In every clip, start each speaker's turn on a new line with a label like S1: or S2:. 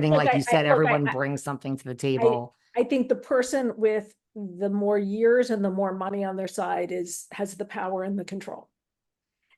S1: Like you said,
S2: look,
S1: everyone brings something to the
S2: I,
S1: table.
S2: I think the person with the more years and the more money on their side has the power and the control.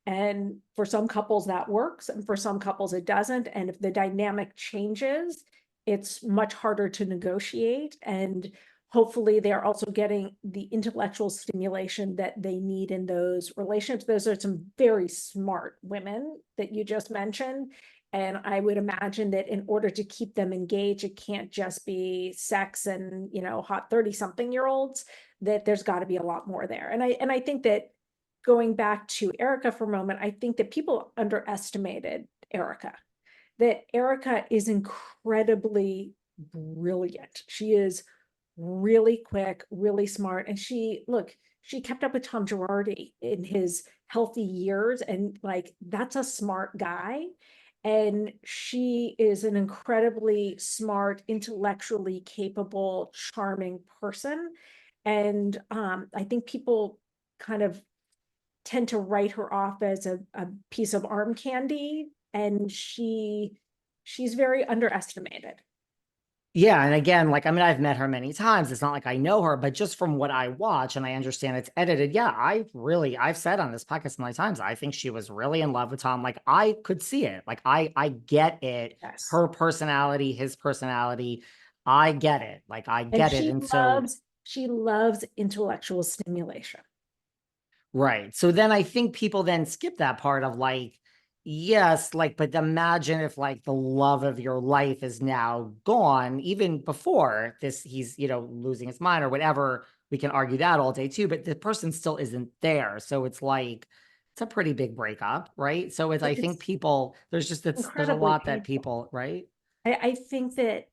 S2: And for some couples that works, and for some couples it doesn't. And if the dynamic changes, it's much harder to negotiate. And hopefully they're also getting the intellectual stimulation that they need in those relationships. Those are some very smart women that you just mentioned. And I would imagine that in order to keep them engaged, it can't just be sex and, hot 30-something-year-olds, that there's got to be a lot more there. And I think that, going back to Erika for a moment, I think that people underestimated Erika, that Erika is incredibly brilliant. She is really quick, really smart. And she kept up with Tom Girardi in his healthy years. And like, that's a smart guy. And she is an incredibly smart, intellectually capable, charming person. And I think people kind of tend to write her off as a piece of arm candy, and she's very underestimated.
S1: Yeah. And again, like, I mean, I've met her many times. It's not like I know her, but just from what I watch and I understand it's edited. Yeah. I've said on this podcast many times, I think she was really in love with Tom. Like I could see it. Like I get it.
S2: Yes.
S1: Her personality, his personality. I get it. Like I
S2: And
S1: get it. And so,
S2: she loves intellectual stimulation.
S1: right. So then I think people then skip that part of like, yes, like, but imagine if like the love of your life is now gone, even before this, he's, losing his mind or whatever. We can argue that all day too, but the person still isn't there. So it's like, it's a pretty big breakup, right? So I think
S2: It's
S1: people, there's a
S2: incredibly
S1: lot that
S2: painful.
S1: people, right?
S2: I think that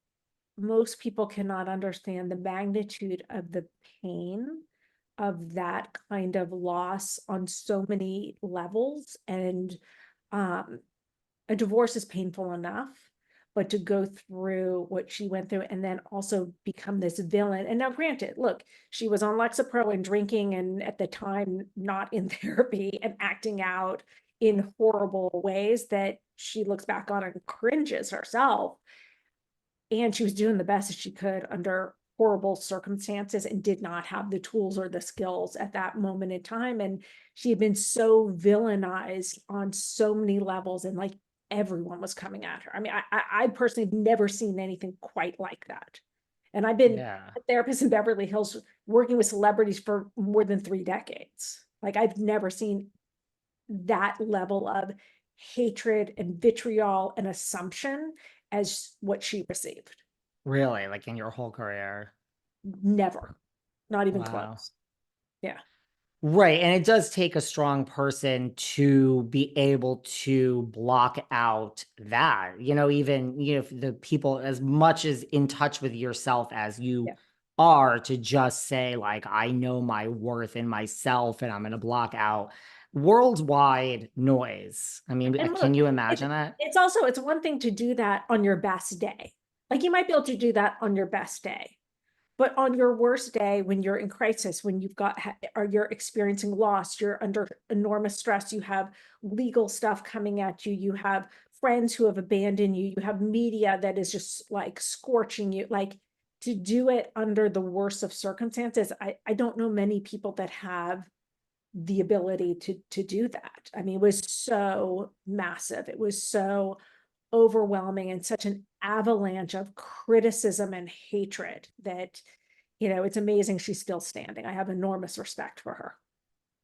S2: most people cannot understand the magnitude of the pain of that kind of loss on so many levels. And um, a divorce is painful enough, but to go through what she went through and then also become this villain. And now, granted, look, she was on Lexapro and drinking, and at the time, not in therapy, and acting out in horrible ways that she looks back on and cringes herself. And she was doing the best that she could under horrible circumstances and did not have the tools or the skills at that moment in time. And she had been so villainized on so many levels, and like, everyone was coming at her. I mean, I personally have never seen anything quite like that. And I've been
S1: Yeah.
S2: a therapist in Beverly Hills working with celebrities for more than 3 decades. Like, I've never seen that level of hatred and vitriol and assumption as what she received.
S1: Really, like in your whole career.
S2: Never, not even
S1: Wow.
S2: close. Yeah.
S1: Right. And it does take a strong person to be able to block out that, even, the people as much as in touch with yourself as you
S2: Yeah.
S1: are, to just say, like, I know my worth in myself and I'm going to block out worldwide noise. I mean,
S2: And
S1: can
S2: look,
S1: you
S2: it's
S1: imagine that?
S2: it's also, it's one thing to do that on your best day. Like, you might be able to do that on your best day. But on your worst day, when you're in crisis, when you've got, or you're experiencing loss, you're under enormous stress, you have legal stuff coming at you, you have friends who have abandoned you, you have media that is just like scorching you, like, to do it under the worst of circumstances. I don't know many people that have the ability to do that. I mean, it was so massive. It was so overwhelming and such an avalanche of criticism and hatred that, it's amazing she's still standing. I have enormous respect for her.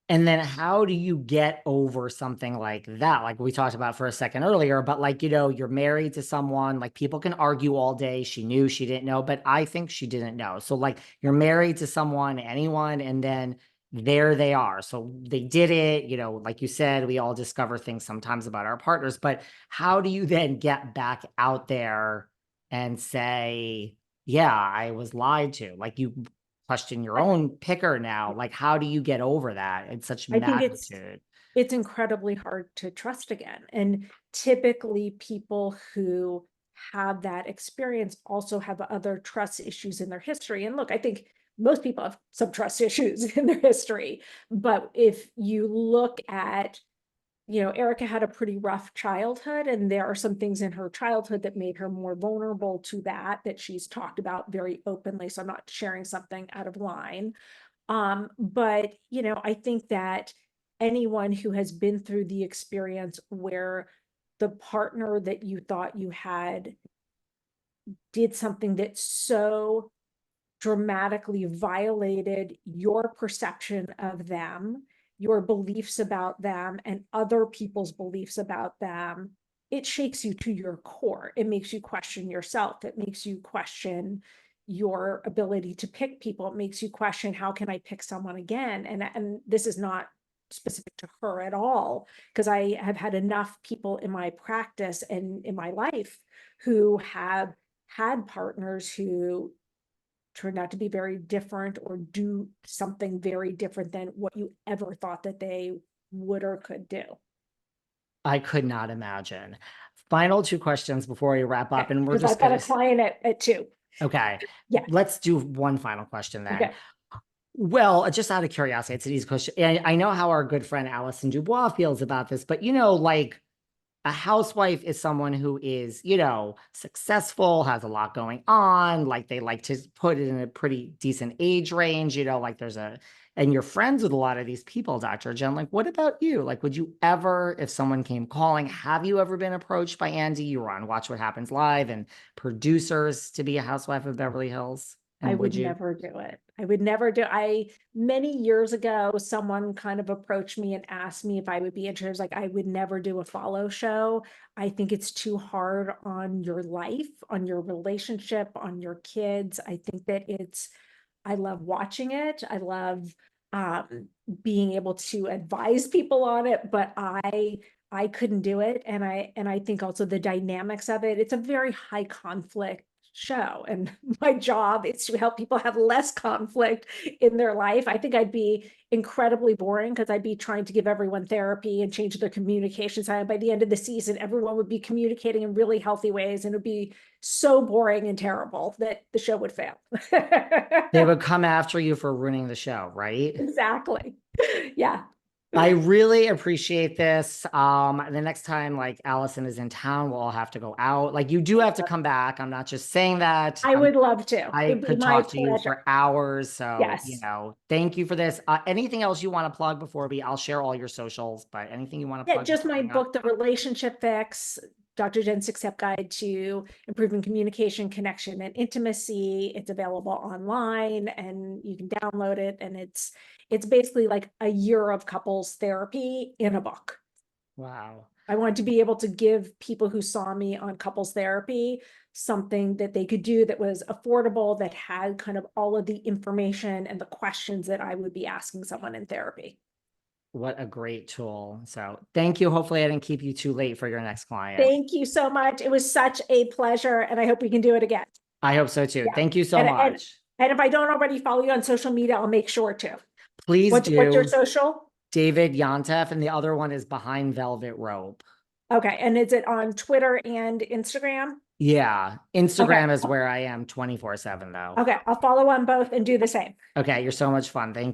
S1: And then how do you get over something like that? Like we talked about for a second earlier, but like, you're married to someone, like people can argue all day. She knew, she didn't know, but I think she didn't know. So like you're married to someone, anyone, and then there they are. So they did it, like you said, we all discover things sometimes about our partners, but how do you then get back out there and say, yeah, I was lied to? Like you question your
S2: I,
S1: own picker now. Like, how do you get over that in such
S2: I think it's
S1: magnitude?
S2: it's incredibly hard to trust again. And typically people who have that experience also have other trust issues in their history. And look, I think most people have some trust issues in their history. But if you look at Erika had a pretty rough childhood, and there are some things in her childhood that made her more vulnerable to that she's talked about very openly. So I'm not sharing something out of line. But I think that anyone who has been through the experience where the partner that you thought you had did something that so dramatically violated your perception of them, your beliefs about them, and other people's beliefs about them, it shakes you to your core. It makes you question yourself. It makes you question your ability to pick people. It makes you question, how can I pick someone again? And this is not specific to her at all, because I have had enough people in my practice and in my life who have had partners who turned out to be very different or do something very different than what you ever thought that they would or could do.
S1: I could not imagine. Final two questions before we wrap up, and we're
S2: Because
S1: just
S2: I've got
S1: gonna.
S2: a client at 2.
S1: Okay,
S2: Yeah.
S1: let's do one final question then.
S2: Okay.
S1: Well, just out of curiosity, it's an easy question. And I know how our good friend Allison Dubois feels about this, but like a housewife is someone who is, successful, has a lot going on. Like they like to put it in a pretty decent age range, like and you're friends with a lot of these people, Dr. Jenn. Like, what about you? Like, would you ever, if someone came calling, have you ever been approached by Andy? You were on Watch What Happens Live and producers to be a housewife of Beverly Hills.
S2: I
S1: And
S2: would
S1: would you?
S2: never do it. I would never do. Many years ago, someone kind of approached me and asked me if I would be interested. I was like, I would never do a follow show. I think it's too hard on your life, on your relationship, on your kids. I think that I love watching it. I love being able to advise people on it, but I couldn't do it. And I think also the dynamics of it, it's a very high conflict show. And my job is to help people have less conflict in their life. I think I'd be incredibly boring because I'd be trying to give everyone therapy and change their communication style. By the end of the season, everyone would be communicating in really healthy ways, and it would be so boring and terrible that the show would fail.
S1: They would come after you for ruining the show, right?
S2: Exactly. Yeah.
S1: I really appreciate this. The next time like Allison is in town, we'll all have to go out. Like you do have to come back. I'm not just saying that.
S2: I would love to.
S1: I
S2: It'd be
S1: could
S2: my
S1: talk to you
S2: pleasure.
S1: for hours. So,
S2: Yes.
S1: thank you for this. Anything else you want to plug before I'll share all your socials, but anything you want to
S2: Yeah,
S1: plug
S2: just
S1: before
S2: my
S1: we hang up?
S2: book, The Relationship Fix, Dr. Jenn's 6-Step Guide to Improving Communication, Connection, and Intimacy. It's available online and you can download it. And it's basically like a year of couples therapy in a book.
S1: Wow.
S2: I wanted to be able to give people who saw me on couples therapy something that they could do that was affordable, that had kind of all of the information and the questions that I would be asking someone in therapy.
S1: What a great tool. So thank you. Hopefully I didn't keep you too late for your next client.
S2: Thank you so much. It was such a pleasure, and I hope we can do it again.
S1: I hope so too.
S2: Yeah.
S1: Thank you so
S2: And
S1: much.
S2: if I don't already follow you on social media, I'll make sure to.
S1: Please
S2: What's your
S1: do.
S2: social?
S1: David Yontef, and the other one is Behind Velvet Rope.
S2: Okay, and is it on Twitter and Instagram?
S1: Yeah.
S2: Okay.
S1: Instagram is where I am 24/7 though.
S2: Okay, I'll follow on both and do the same.
S1: Okay. You're so much fun. Thank you.